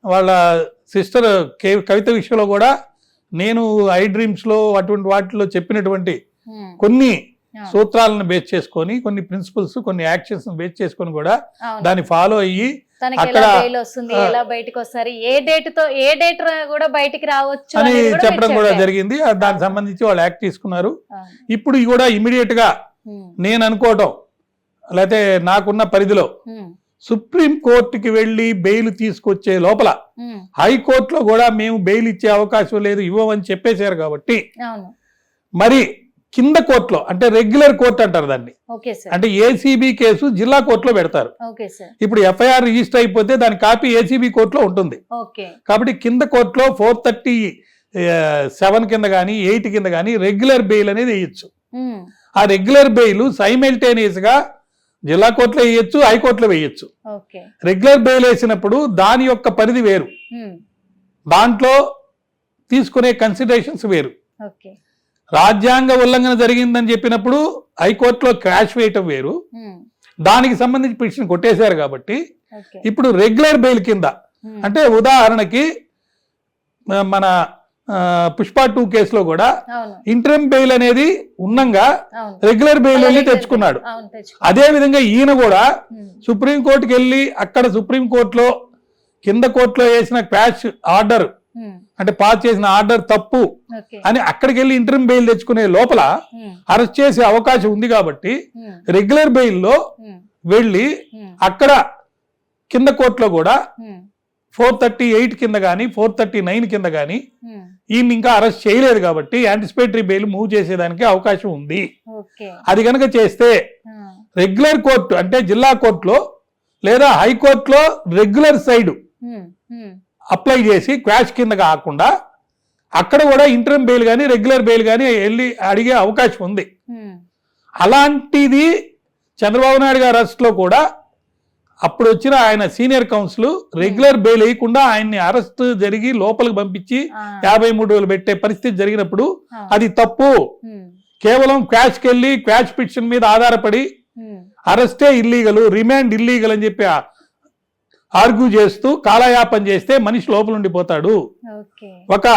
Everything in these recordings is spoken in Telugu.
వాళ్ళ సిస్టర్ కవిత విషయంలో కూడా నేను ఐ డ్రీమ్స్లో అటువంటి వాటిలో చెప్పినటువంటి కొన్ని సూత్రాలను బేస్ చేసుకొని, కొన్ని ప్రిన్సిపల్స్, కొన్ని యాక్షన్స్ బేస్ చేసుకొని కూడా దాన్ని ఫాలో అయ్యి అక్కడ అని చెప్పడం కూడా జరిగింది. దానికి సంబంధించి వాళ్ళు యాక్ట్ తీసుకున్నారు. ఇప్పుడు కూడా ఇమీడియట్ గా నేను అనుకోవటం, లేకపోతే నాకున్న పరిధిలో సుప్రీం కోర్టుకి వెళ్లి బెయిల్ తీసుకొచ్చే లోపల హైకోర్టులో కూడా మేము బెయిల్ ఇచ్చే అవకాశం లేదు, ఇవ్వమని చెప్పేశారు. కాబట్టి మరి కింద కోర్టులో, అంటే రెగ్యులర్ కోర్టు అంటారు దాన్ని, అంటే ఏసీబీ కేసు జిల్లా కోర్టులో పెడతారు. ఇప్పుడు ఎఫ్ఐఆర్ రిజిస్టర్ అయిపోతే దాని కాపీ ఏసీబీ కోర్టులో ఉంటుంది. కాబట్టి కింద కోర్టులో 437 కింద కానీ 8 కింద కానీ రెగ్యులర్ బెయిల్ అనేది వేయచ్చు. ఆ రెగ్యులర్ బెయిల్ సైమల్టేనియస్ గా జిల్లా కోర్టులో వేయచ్చు, హైకోర్టులో వేయచ్చు. రెగ్యులర్ బెయిల్ వేసినప్పుడు దాని యొక్క పరిధి వేరు, దాంట్లో తీసుకునే కన్సిడరేషన్స్ వేరు. రాజ్యాంగ ఉల్లంఘన జరిగిందని చెప్పినప్పుడు హైకోర్టులో క్రాష్ వేయటం వేరు. దానికి సంబంధించి పిటిషన్ కొట్టేశారు కాబట్టి ఇప్పుడు రెగ్యులర్ బెయిల్ కింద, అంటే ఉదాహరణకి మన పుష్ప 2 కేసులో కూడా ఇంటరిమ్ బెయిల్ అనేది ఉన్నంగా రెగ్యులర్ బెయిల్ వెళ్ళి తెచ్చుకున్నాడు. అదే విధంగా ఈయన కూడా సుప్రీంకోర్టుకి వెళ్ళి అక్కడ సుప్రీంకోర్టులో కింద కోర్టులో వేసిన క్వాష్ ఆర్డర్, అంటే పాస్ చేసిన ఆర్డర్ తప్పు అని అక్కడికి వెళ్ళి ఇంటరిమ్ బెయిల్ తెచ్చుకునే లోపల అరెస్ట్ చేసే అవకాశం ఉంది. కాబట్టి రెగ్యులర్ బెయిల్లో వెళ్ళి అక్కడ కింద కోర్టులో కూడా 438 కింద కానీ 439 కింద కానీ ఈయన ఇంకా అరెస్ట్ చేయలేదు. కాబట్టి యాంటిసిపేటరీ బెయిల్ మూవ్ చేసేదానికి అవకాశం ఉంది. అది కనుక చేస్తే రెగ్యులర్ కోర్టు, అంటే జిల్లా కోర్టులో లేదా హైకోర్టులో రెగ్యులర్ సైడ్ అప్లై చేసి క్వాష్ కింద కాకుండా అక్కడ కూడా ఇంటరిమ్ బెయిల్ కానీ రెగ్యులర్ బెయిల్ కానీ వెళ్ళి అడిగే అవకాశం ఉంది. అలాంటిది చంద్రబాబు నాయుడు గారి అరెస్ట్ లో కూడా అప్పుడు వచ్చిన ఆయన సీనియర్ కౌన్సిల్ రెగ్యులర్ బెయిల్ వేయకుండా ఆయన్ని అరెస్ట్ జరిగి లోపలికి పంపించి 53 రోజులు పెట్టే పరిస్థితి జరిగినప్పుడు అది తప్పు. కేవలం క్వాష్కి వెళ్ళి క్వాష్ పిటిషన్ మీద ఆధారపడి అరెస్టే ఇల్లీగల్, రిమాండ్ ఇల్లీగల్ అని చెప్పి ఆర్గ్యూ చేస్తూ కాలయాపన చేస్తే మనిషి లోపల ఉండిపోతాడు. ఒక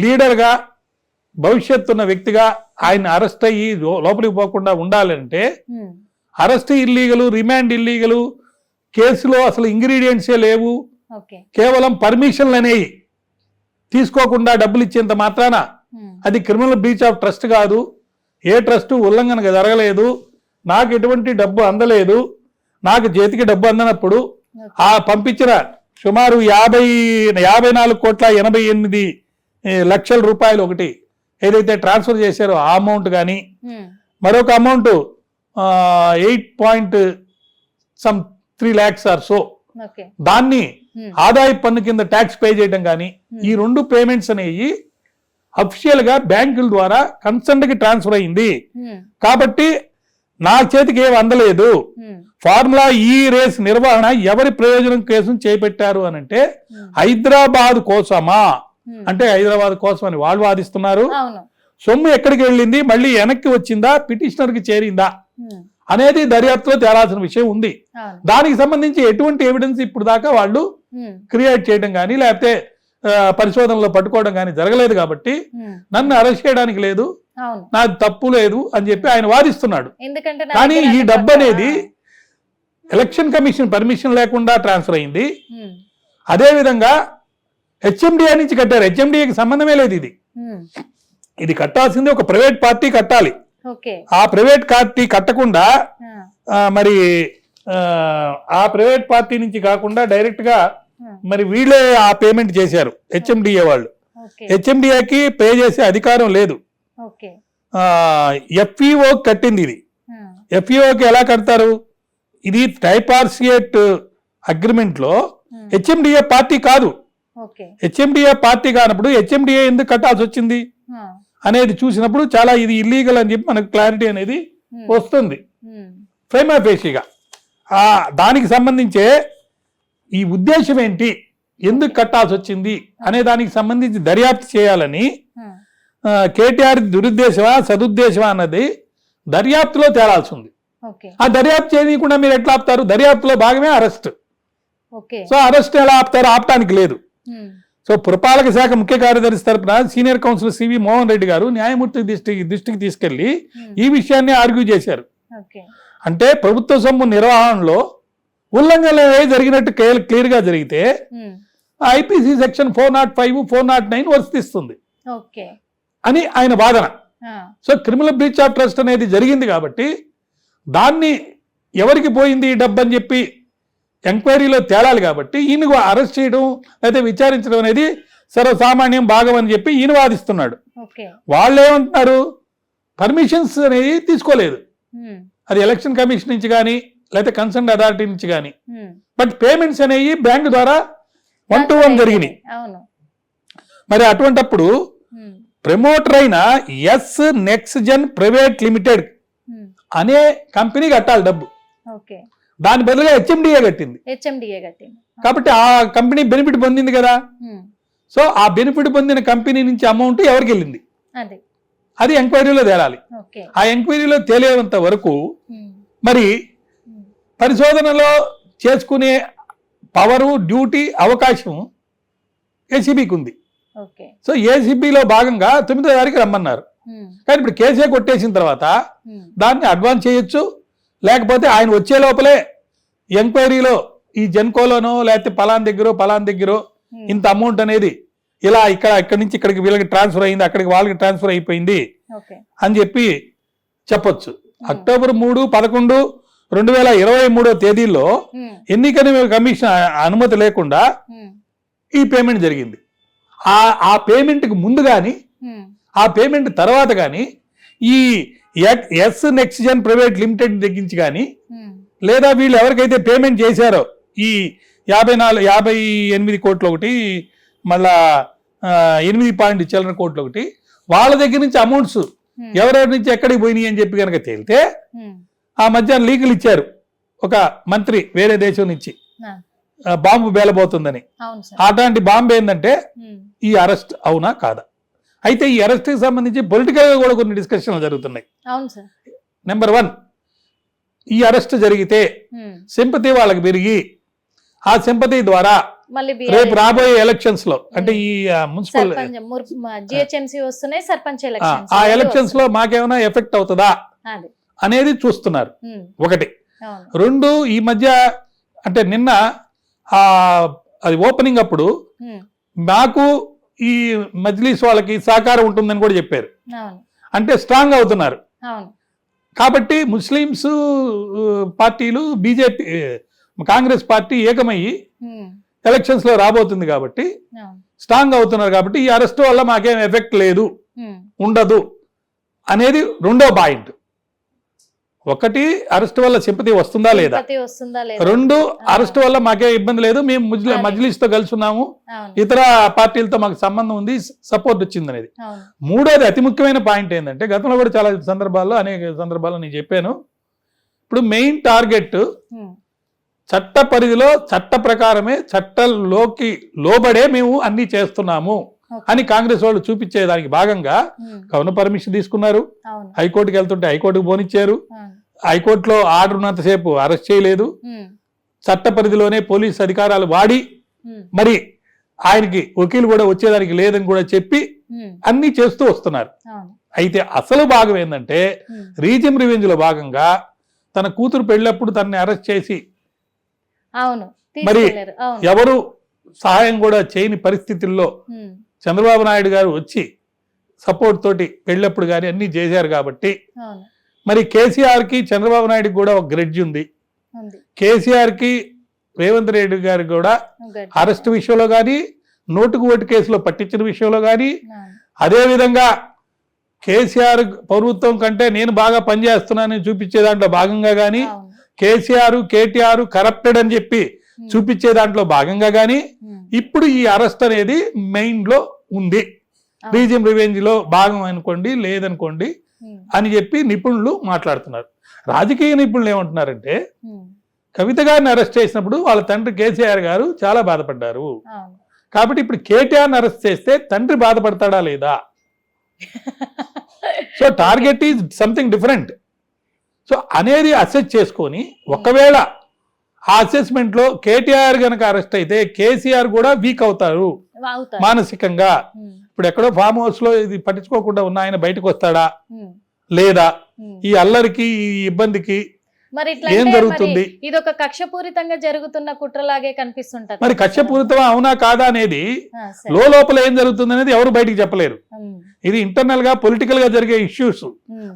లీడర్ గా, భవిష్యత్తు ఉన్న వ్యక్తిగా ఆయన అరెస్ట్ అయ్యి లోపలికి పోకుండా ఉండాలంటే అరెస్ట్ ఇల్లీగలు, రిమాండ్ ఇల్లీగలు, కేసులో అసలు ఇంగ్రీడియంట్సే లేవు, కేవలం పర్మిషన్లు అనేవి తీసుకోకుండా డబ్బులు ఇచ్చేంత మాత్రాన అది క్రిమినల్ బ్రీచ్ ఆఫ్ ట్రస్ట్ కాదు. ఏ ట్రస్ట్ ఉల్లంఘన జరగలేదు, నాకు ఎటువంటి డబ్బు అందలేదు, నాకు చేతికి డబ్బు అందనప్పుడు ఆ పంపించిన సుమారు 54,88,00,000 రూపాయలు ఒకటి ఏదైతే ట్రాన్స్ఫర్ చేశారో ఆ అమౌంట్ కానీ మరొక అమౌంట్ 8.3 lakhs ఆర్ సో దాన్ని ఆదాయ పన్ను కింద ట్యాక్స్ పే చేయడం కానీ ఈ 2 పేమెంట్స్ అనేవి అఫిషియల్ గా బ్యాంకుల ద్వారా కన్సర్న్ కి ట్రాన్స్ఫర్ అయింది. కాబట్టి నా చేతికి ఏమి అందలేదు. ఫార్ములా ఈ రేస్ నిర్వహణ ఎవరి ప్రయోజనం కేసును చేపట్టారు అని అంటే హైదరాబాద్ కోసమా, అంటే హైదరాబాద్ కోసం అని వాళ్ళు వాదిస్తున్నారు. సొమ్ము ఎక్కడికి వెళ్ళింది, మళ్ళీ వెనక్కి వచ్చిందా, పిటిషనర్ కి చేరిందా అనేది దర్యాప్తులో తేలాల్సిన విషయం ఉంది. దానికి సంబంధించి ఎటువంటి ఎవిడెన్స్ ఇప్పుడు దాకా వాళ్ళు క్రియేట్ చేయడం కానీ లేకపోతే పరిశోధనలో పట్టుకోవడం కానీ జరగలేదు. కాబట్టి నన్ను అరెస్ట్ చేయడానికి లేదు, నాకు తప్పు లేదు అని చెప్పి ఆయన వాదిస్తున్నాడు. కానీ ఈ డబ్బు అనేది ఎలక్షన్ కమిషన్ పర్మిషన్ లేకుండా ట్రాన్స్ఫర్ అయింది. అదే విధంగా హెచ్ఎండిఏ నుంచి కట్టారు. హెచ్ఎండిఏకి సంబంధమే లేదు. ఇది కట్టాల్సింది ఒక ప్రైవేట్ పార్టీ కట్టాలి. ఆ ప్రైవేట్ పార్టీ కట్టకుండా మరి ఆ ప్రైవేట్ పార్టీ నుంచి కాకుండా డైరెక్ట్ గా మరి వీళ్ళే ఆ పేమెంట్ చేశారు హెచ్ఎండిఏ వాళ్ళు. హెచ్ఎండిఏకి పే చేసే అధికారం లేదు. ఎఫ్ఈఓ కట్టింది. ఇది ఎఫ్ఈఓకి ఎలా కడతారు? ఇది ట్రైపార్సియేట్ అగ్రిమెంట్ లో హెచ్ఎండిఏ పార్టీ కాదు. హెచ్ఎండిఏ పార్టీ కానప్పుడు హెచ్ఎండిఏ ఎందుకు కట్టాల్సి వచ్చింది అనేది చూసినప్పుడు చాలా ఇది ఇల్లీగల్ అని చెప్పి మనకు క్లారిటీ అనేది వస్తుంది ప్రైమా ఫేషిగా. దానికి సంబంధించే ఈ ఉద్దేశం ఏంటి, ఎందుకు కట్టాల్సి వచ్చింది అనే దానికి సంబంధించి దర్యాప్తు చేయాలని కేటీఆర్ దురుద్దేశమా సదుద్దేశమా అన్నది దర్యాప్తులో తేలాల్సి ఉంది. ఆ దర్యాప్తు చేయకుండా మీరు ఎట్లా ఆపుతారు? దర్యాప్తులో భాగమే అరెస్ట్. సో అరెస్ట్ ఎలా ఆపుతారు? ఆపటానికి లేదు. సో పురపాలక శాఖ ముఖ్య కార్యదర్శి తరపున senior councillor CV Mohan Reddy garu న్యాయమూర్తి దృష్టికి తీసుకెళ్లి ఈ విషయాన్ని ఆర్గ్యూ చేశారు. అంటే ప్రభుత్వ సొమ్ము నిర్వహణలో ఉల్లంఘనలు జరిగినట్టు క్లియర్ గా జరిగితే ఐపీసీ సెక్షన్ 405, 409 వర్తిస్తుంది అని ఆయన వాదన. So criminal breach of trust అనేది జరిగింది కాబట్టి దాన్ని ఎవరికి పోయింది ఈ డబ్బు అని చెప్పి ఎంక్వైరీలో తేలాలి కాబట్టి ఈయన అరెస్ట్ చేయడం లేదా విచారించడం అనేది సర్వసామాన్యం భాగం అని చెప్పి ఈయన వాదిస్తున్నాడు. వాళ్ళు ఏమంటున్నారు? పర్మిషన్స్ అనేది తీసుకోలేదు, అది ఎలక్షన్ కమిషన్ నుంచి కానీ లేకపోతే కన్సర్న్ అథారిటీ నుంచి కానీ, బట్ పేమెంట్స్ అనేవి బ్యాంక్ ద్వారా 1-to-1 జరిగినాయి. మరి అటువంటప్పుడు ప్రమోటర్ అయిన S next gen private limited అనే కంపెనీ కట్టాలి డబ్బు. దాని బదులుగా హెచ్ఎండిఏ కట్టింది కాబట్టి ఆ కంపెనీ బెనిఫిట్ పొందింది కదా. సో ఆ బెనిఫిట్ పొందిన కంపెనీ నుంచి అమౌంట్ ఎవరికి వెళ్ళింది అది ఎంక్వైరీలో తేలాలి. ఆ ఎంక్వైరీలో తేలేంత వరకు మరి పరిశోధనలో చేసుకునే పవరు, డ్యూటీ, అవకాశం ఏసీబీకి ఉంది. సో ఏసీబీలో భాగంగా 9వ తారీఖు రమ్మన్నారు. కానీ ఇప్పుడు కేసే కొట్టేసిన తర్వాత దాన్ని అడ్వాన్స్ చేయొచ్చు, లేకపోతే ఆయన వచ్చే లోపలే ఎంక్వైరీలో ఈ జెన్కోలోనో లేకపోతే పలాన్ దగ్గర ఇంత అమౌంట్ అనేది ఇలా ఇక్కడి నుంచి ఇక్కడికి వీళ్ళకి ట్రాన్స్ఫర్ అయింది, అక్కడికి వాళ్ళకి ట్రాన్స్ఫర్ అయిపోయింది అని చెప్పి చెప్పొచ్చు. అక్టోబర్ 3, 11, 2023 తేదీల్లో ఎన్నికల కమిషన్ అనుమతి లేకుండా ఈ పేమెంట్ జరిగింది. ఆ పేమెంట్కి ముందు కానీ ఆ పేమెంట్ తర్వాత కానీ ఈ S next gen private limited తగ్గించి కానీ లేదా వీళ్ళు ఎవరికైతే పేమెంట్ చేశారో ఈ 58 కోట్లు ఒకటి, మళ్ళా 8 చిల్లర కోట్లు ఒకటి, వాళ్ళ దగ్గర నుంచి అమౌంట్స్ ఎవరెవరి నుంచి ఎక్కడికి పోయినాయి అని చెప్పి కనుక తేలితే ఆ మధ్యాహ్నం లీకులు ఇచ్చారు ఒక మంత్రి వేరే దేశం నుంచి బాంబు బేలబోతుందని. అట్లాంటి బాంబు ఏంటంటే ఈ అరెస్ట్ అవునా కాదా? అయితే ఈ అరెస్ట్ కి సంబంధించి పొలిటికల్ గా కూడా కొన్ని డిస్కషన్లు జరుగుతున్నాయి. నెంబర్ 1, ఈ అరెస్ట్ జరిగితే సింపతి వాళ్ళకి పెరిగి ఆ సింపతి ద్వారా రేపు రాబోయే ఎలక్షన్స్ లో అంటే ఈ మున్సిపల్ ఆ ఎలక్షన్స్ లో మాకేమైనా ఎఫెక్ట్ అవుతుందా అనేది చూస్తున్నారు. 1. 2, ఈ మధ్య అంటే నిన్న అది ఓపెనింగ్ అప్పుడు మాకు ఈ మజ్లిస్ వాళ్ళకి సహకారం ఉంటుందని కూడా చెప్పారు. అంటే స్ట్రాంగ్ అవుతున్నారు. కాబట్టి ముస్లిమ్స్ పార్టీలు, బీజేపీ, కాంగ్రెస్ పార్టీ ఏకమయ్యి ఎలక్షన్స్ లో రాబోతుంది కాబట్టి స్ట్రాంగ్ అవుతున్నారు. కాబట్టి ఈ అరెస్ట్ వల్ల మాకేం ఎఫెక్ట్ లేదు, ఉండదు అనేది 2వ పాయింట్. 1, అరెస్ట్ వల్ల సింపతి వస్తుందా లేదా. 2, అరెస్ట్ వల్ల మాకే ఇబ్బంది లేదు, మేము మజ్లిస్ తో కలిసి ఉన్నాము, ఇతర పార్టీలతో మాకు సంబంధం ఉంది, సపోర్ట్ వచ్చింది అనేది. 3వది అతి ముఖ్యమైన పాయింట్ ఏంటంటే గతంలో కూడా చాలా సందర్భాల్లో అనేక సందర్భాల్లో నేను చెప్పాను, ఇప్పుడు మెయిన్ టార్గెట్ చట్ట పరిధిలో చట్ట ప్రకారమే చట్టంలోకి లోబడే మేము అన్ని చేస్తున్నాము అని కాంగ్రెస్ వాళ్ళు చూపించేదానికి భాగంగా గవర్నర్ పర్మిషన్ తీసుకున్నారు. హైకోర్టుకి వెళ్తుంటే హైకోర్టుకు పోనిచ్చారు. హైకోర్టులో ఆర్డర్ ఉన్నంతసేపు అరెస్ట్ చేయలేదు. చట్ట పరిధిలోనే పోలీస్ అధికారాలు వాడి మరి ఆయనకి వకీలు కూడా వచ్చేదానికి లేదని కూడా చెప్పి అన్ని చేస్తూ వస్తున్నారు. అయితే అసలు భాగం ఏంటంటే రీజియన్ రివెంజ్ లో భాగంగా తన కూతురు పెళ్ళప్పుడు తనని అరెస్ట్ చేసి మరి ఎవరు సహాయం కూడా చేయని పరిస్థితుల్లో చంద్రబాబు నాయుడు గారు వచ్చి సపోర్ట్ తోటి పెళ్ళప్పుడు కానీ అన్ని చేశారు. కాబట్టి మరి కేసీఆర్ కి చంద్రబాబు నాయుడుకి కూడా ఒక గ్రెడ్జ్ ఉంది. కేసీఆర్ కి రేవంత్ రెడ్డి గారు కూడా అరెస్ట్ విషయంలో కానీ, నోటుకు ఓటు కేసులో పట్టించిన విషయంలో కానీ, అదే విధంగా కేసీఆర్ ప్రభుత్వం కంటే నేను బాగా పనిచేస్తున్నానని చూపించే దాంట్లో భాగంగా కానీ, కేసీఆర్ కేటీఆర్ కరప్టెడ్ అని చెప్పి చూపించే దాంట్లో భాగంగా కానీ ఇప్పుడు ఈ అరెస్ట్ అనేది మెయిన్ లో ఉంది. రీజియన్ రివెంజ్ లో భాగం అనుకోండి, లేదనుకోండి అని చెప్పి నిపుణులు మాట్లాడుతున్నారు. రాజకీయ నిపుణులు ఏమంటున్నారంటే కవిత గారిని అరెస్ట్ చేసినప్పుడు వాళ్ళ తండ్రి కేసీఆర్ గారు చాలా బాధపడ్డారు. కాబట్టి ఇప్పుడు కేటీఆర్ని అరెస్ట్ చేస్తే తండ్రి బాధపడతాడా లేదా? So target is something different. So అనేది అసెస్ చేసుకొని ఒకవేళ ఆ అసెస్మెంట్ లో కేటీఆర్ గనక అరెస్ట్ అయితే కేసీఆర్ కూడా వీక్ అవుతారు మానసికంగా. ఇప్పుడు ఎక్కడో ఫామ్ హౌస్ లో ఇది పట్టించుకోకుండా ఉన్న ఆయన బయటకు వస్తాడా లేదా, ఈ అల్లరికి ఈ ఇబ్బందికి మరి ఏం జరుగుతుంది? ఇది ఒక కక్షపూరితంగా జరుగుతున్న కుట్రలాగే కనిపిస్తుంటది. మరి కక్షపూరితం అవునా కాదా అనేది లోపల ఏం జరుగుతుంది అనేది ఎవరు బయటికి చెప్పలేరు. ఇది ఇంటర్నల్ గా పొలిటికల్ గా జరిగే ఇష్యూస్.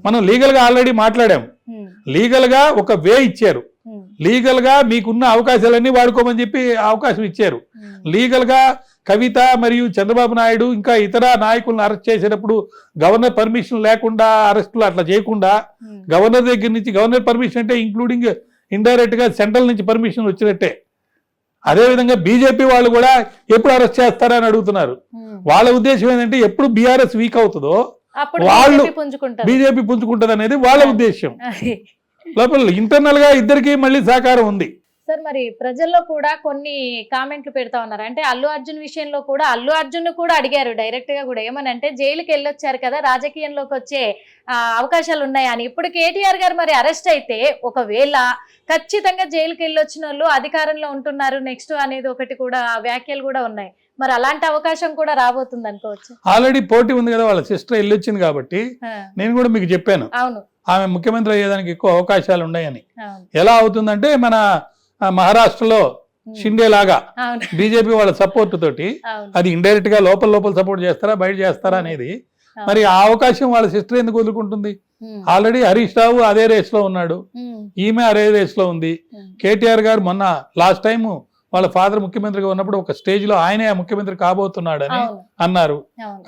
మనం లీగల్ గా ఆల్రెడీ మాట్లాడాము. లీగల్ గా ఒక వే ఇచ్చారు, లీగల్ గా మీకున్న అవకాశాలన్నీ వాడుకోమని చెప్పి అవకాశం ఇచ్చారు. లీగల్ గా కవిత మరియు చంద్రబాబు నాయుడు ఇంకా ఇతర నాయకులను అరెస్ట్ చేసేటప్పుడు గవర్నర్ పర్మిషన్ లేకుండా అరెస్టులు అట్లా చేయకుండా గవర్నర్ దగ్గర నుంచి, గవర్నర్ పర్మిషన్ అంటే ఇంక్లూడింగ్ ఇండైరెక్ట్ గా సెంట్రల్ నుంచి పర్మిషన్ వచ్చినట్టే. అదేవిధంగా బీజేపీ వాళ్ళు కూడా ఎప్పుడు అరెస్ట్ చేస్తారని అడుగుతున్నారు. వాళ్ళ ఉద్దేశం ఏంటంటే ఎప్పుడు బీఆర్ఎస్ వీక్ అవుతుందో వాళ్ళు బీజేపీ పుంజుకుంటది అనేది వాళ్ళ ఉద్దేశం. లోపల ఇంటర్నల్ గా ఇద్దరికి మళ్ళీ సహకారం ఉంది. సార్ మరి ప్రజల్లో కూడా కొన్ని కామెంట్లు పెడతా ఉన్నారు. అంటే అల్లు అర్జున్ విషయంలో కూడా అల్లు అర్జున్ కూడా అడిగారు డైరెక్ట్ గా కూడా, ఏమనంటే జైలుకి వెళ్ళొచ్చారు కదా, రాజకీయంలోకి వచ్చే అవకాశాలు ఉన్నాయని. ఇప్పుడు కేటీఆర్ గారు మరి అరెస్ట్ అయితే ఒకవేళ ఖచ్చితంగా జైలుకి వెళ్ళొచ్చిన వాళ్ళు అధికారంలో ఉంటున్నారు నెక్స్ట్ అనేది ఒకటి కూడా వ్యాఖ్యలు కూడా ఉన్నాయి. మరి అలాంటి అవకాశం కూడా రాబోతుంది అనుకోవచ్చు. ఆల్రెడీ పోటీ ఉంది కదా, వాళ్ళ సిస్టర్ వెళ్ళొచ్చింది కాబట్టి. నేను కూడా మీకు చెప్పాను, అవును, ఆమె ముఖ్యమంత్రి అయ్యేదానికి ఎక్కువ అవకాశాలు ఉన్నాయని. ఎలా అవుతుందంటే మన మహారాష్ట్రలో షిండే లాగా బీజేపీ వాళ్ళ సపోర్ట్ తోటి, అది ఇండైరెక్ట్ గా లోపల సపోర్ట్ చేస్తారా బయట చేస్తారా అనేది. మరి ఆ అవకాశం వాళ్ళ సిస్టర్ ఎందుకు వదులుకుంటుంది? ఆల్రెడీ హరీష్ రావు అదే రేస్ లో ఉన్నాడు, ఈమె అదే రేస్ లో ఉంది. కేటీఆర్ గారు మొన్న లాస్ట్ టైం వాళ్ళ ఫాదర్ ముఖ్యమంత్రిగా ఉన్నప్పుడు ఒక స్టేజ్ లో ఆయనే ముఖ్యమంత్రి కాబోతున్నాడని అన్నారు.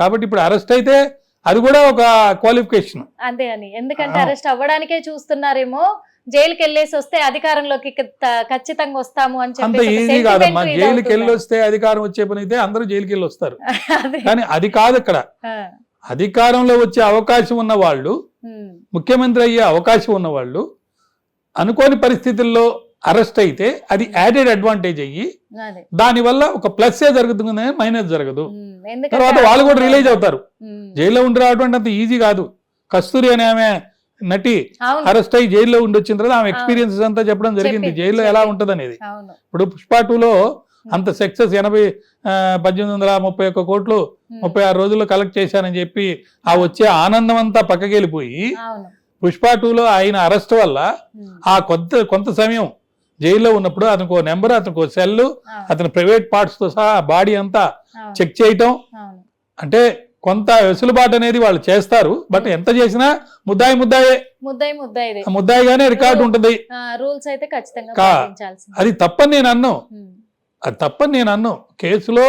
కాబట్టి ఇప్పుడు అరెస్ట్ అయితే అది కూడా ఒక క్వాలిఫికేషన్. అంతే అని, ఎందుకంటే అరెస్ట్ అవ్వడానికే చూస్తున్నారేమో, జైలుకి వెళ్ళేసి వస్తే అధికారంలోకి ఖచ్చితంగా వస్తాము అని అంత ఈజీ కాదమ్మా. జైలుకి వెళ్ళి వస్తే అధికారం వచ్చే పని అయితే అందరూ జైలుకి వెళ్ళి వస్తారు, కానీ అది కాదు. ఇక్కడ అధికారంలో వచ్చే అవకాశం ఉన్న వాళ్ళు, ముఖ్యమంత్రి అయ్యే అవకాశం ఉన్న వాళ్ళు అనుకోని పరిస్థితుల్లో అరెస్ట్ అయితే అది యాడెడ్ అడ్వాంటేజ్ అయ్యి దానివల్ల ఒక ప్లస్ ఏ జరుగుతుంది, మైనస్ జరగదు. తర్వాత వాళ్ళు కూడా రిలీజ్ అవుతారు. జైల్లో ఉండి రావడం అంత ఈజీ కాదు. కస్తూరి అనే ఆమె నటి అరెస్ట్ అయ్యి జైల్లో ఉండి వచ్చిన తర్వాత ఆమె ఎక్స్పీరియన్సెస్ అంతా చెప్పడం జరిగింది, జైల్లో ఎలా ఉంటది అనేది. ఇప్పుడు పుష్ప 2లో అంత సక్సెస్ 1831 కోట్లు 36 రోజుల్లో కలెక్ట్ చేశానని చెప్పి ఆ వచ్చే ఆనందం అంతా పక్కకెళ్ళిపోయి పుష్ప 2లో ఆయన అరెస్ట్ వల్ల ఆ కొంత సమయం జైల్లో ఉన్నప్పుడు అతనికి ఒక నెంబర్, అతనికి ఒక సెల్, అతని ప్రైవేట్ పార్ట్స్ తో సహా బాడీ అంతా చెక్ చేయటం, అంటే కొంత వెసులుబాటు అనేది వాళ్ళు చేస్తారు. బట్ ఎంత చేసినా ముద్దాయిగానే రికార్డు ఉంటుంది. అది తప్పని నేను అన్నాను. కేసులో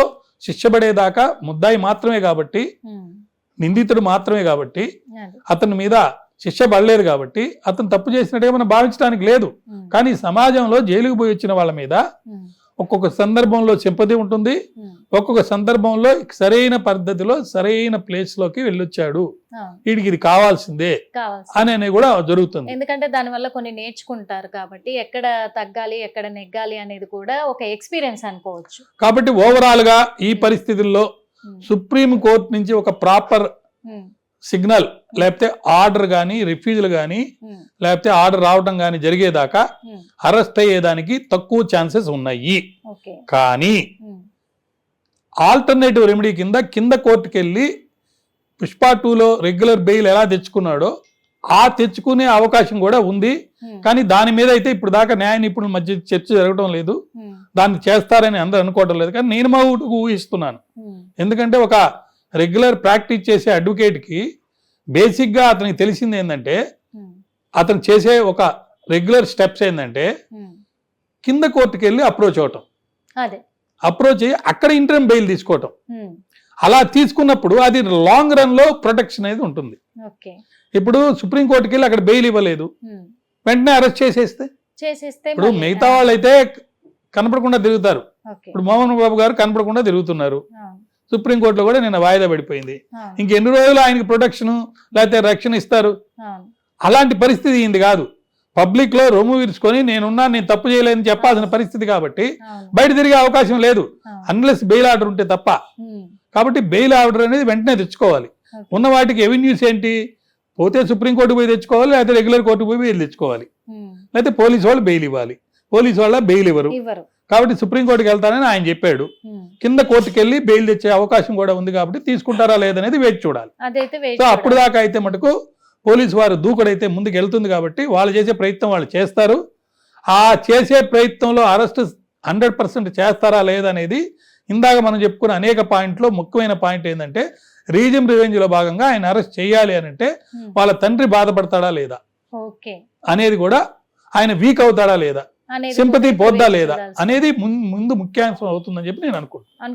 శిక్ష పడేదాకా ముద్దాయి మాత్రమే కాబట్టి, నిందితుడు మాత్రమే కాబట్టి, అతని మీద శిక్ష పడలేదు కాబట్టి అతను తప్పు చేసినట్టుగా మనం భావించడానికి లేదు. కానీ సమాజంలో జైలుకు పోయి వచ్చిన వాళ్ళ మీద ఒక్కొక్క సందర్భంలో సింపతి ఉంటుంది, ఒక్కొక్క సందర్భంలో సరైన పద్ధతిలో సరైన ప్లేస్ లోకి వెళ్ళొచ్చాడు, వీడికి ఇది కావాల్సిందే అని కూడా జరుగుతుంది. ఎందుకంటే దాని వల్ల కొన్ని నేర్చుకుంటారు కాబట్టి ఎక్కడ తగ్గాలి ఎక్కడ నెగ్గాలి అనేది కూడా ఒక ఎక్స్పీరియన్స్ అనుకోవచ్చు. కాబట్టి ఓవరాల్ గా ఈ పరిస్థితుల్లో సుప్రీం కోర్టు నుంచి ఒక ప్రాపర్ సిగ్నల్ లేకపోతే ఆర్డర్ గాని, రిఫ్యూజల్ గాని, లేకపోతే ఆర్డర్ రావడం గాని జరిగేదాకా అరెస్ట్ అయ్యేదానికి తక్కువ ఛాన్సెస్ ఉన్నాయి. కానీ ఆల్టర్నేటివ్ రెమెడీ కింద కోర్టుకి వెళ్ళి పుష్ప 2లో రెగ్యులర్ బెయిల్ ఎలా తెచ్చుకున్నాడో ఆ తెచ్చుకునే అవకాశం కూడా ఉంది. కానీ దాని మీద అయితే ఇప్పుడు దాకా న్యాయ నిపుణుల మధ్య చర్చ జరగడం లేదు, దాన్ని చేస్తారని అందరూ అనుకోవడం లేదు. కానీ నేను మా ఊహిస్తున్నాను. ఎందుకంటే ఒక రెగ్యులర్ ప్రాక్టీస్ చేసే అడ్వకేట్ కి బేసిక్ గా అతనికి తెలిసింది ఏంటంటే, అతను చేసే ఒక రెగ్యులర్ స్టెప్స్ ఏంటంటే కింద కోర్టుకి వెళ్ళి అప్రోచ్ అవటం, అప్రోచ్ అయ్యి అక్కడ ఇంటర్మ్ బెయిల్ తీసుకోవటం. అలా తీసుకున్నప్పుడు అది లాంగ్ రన్ లో ప్రొటెక్షన్ అనేది ఉంటుంది. ఇప్పుడు సుప్రీంకోర్టుకి వెళ్ళి అక్కడ బెయిల్ ఇవ్వలేదు, వెంటనే అరెస్ట్ చేసేస్తే ఇప్పుడు మిగతా వాళ్ళు అయితే కనపడకుండా తిరుగుతారు. ఇప్పుడు మోహన్ బాబు గారు కనపడకుండా తిరుగుతున్నారు. సుప్రీంకోర్టులో కూడా నిన్న వాయిదా పడిపోయింది. ఇంకెన్ని రోజులు ఆయనకి ప్రొటెక్షన్ లేకపోతే రక్షణ ఇస్తారు? అలాంటి పరిస్థితి ఇది కాదు. పబ్లిక్ లో రొమ్ము విరుచుకొని నేను తప్పు చేయలేదని చెప్పాల్సిన పరిస్థితి కాబట్టి బయట తిరిగే అవకాశం లేదు, అన్లెస్ బెయిల్ ఆర్డర్ ఉంటే తప్ప. కాబట్టి బెయిల్ ఆర్డర్ అనేది వెంటనే తెచ్చుకోవాలి. ఉన్న వాటికి ఎవెన్యూస్ ఏంటి? పోతే సుప్రీంకోర్టు పోయి తెచ్చుకోవాలి, లేకపోతే రెగ్యులర్ కోర్టు పోయి బెయిల్ తెచ్చుకోవాలి, లేకపోతే పోలీసు వాళ్ళు బెయిల్ ఇవ్వాలి. పోలీసు వాళ్ళ బెయిల్ ఇవ్వరు. ఇవ్వరు. కాబట్టి సుప్రీంకోర్టుకి వెళ్తానని ఆయన చెప్పాడు. కింద కోర్టుకి వెళ్ళి బెయిల్ తెచ్చే అవకాశం కూడా ఉంది కాబట్టి తీసుకుంటారా లేదనేది వేచి చూడాలి. అదైతే సో అప్పుడు దాకా అయితే మటుకు పోలీసు వారు దూకుడైతే ముందుకు వెళ్తుంది కాబట్టి వాళ్ళు చేసే ప్రయత్నం వాళ్ళు చేస్తారు. ఆ చేసే ప్రయత్నంలో అరెస్ట్ 100% చేస్తారా లేదనేది ఇందాక మనం చెప్పుకున్న అనేక పాయింట్లో ముఖ్యమైన పాయింట్ ఏంటంటే రీజన్ రివెంజ్ లో భాగంగా ఆయన అరెస్ట్ చేయాలి అని అంటే వాళ్ళ తండ్రి బాధపడతాడా లేదా అనేది కూడా, ఆయన వీక్ అవుతాడా లేదా, సింపతి పోద్దా లేదా అనేది ముందు ముఖ్యాంశం అవుతుందని చెప్పి నేను అనుకుంటున్నాను.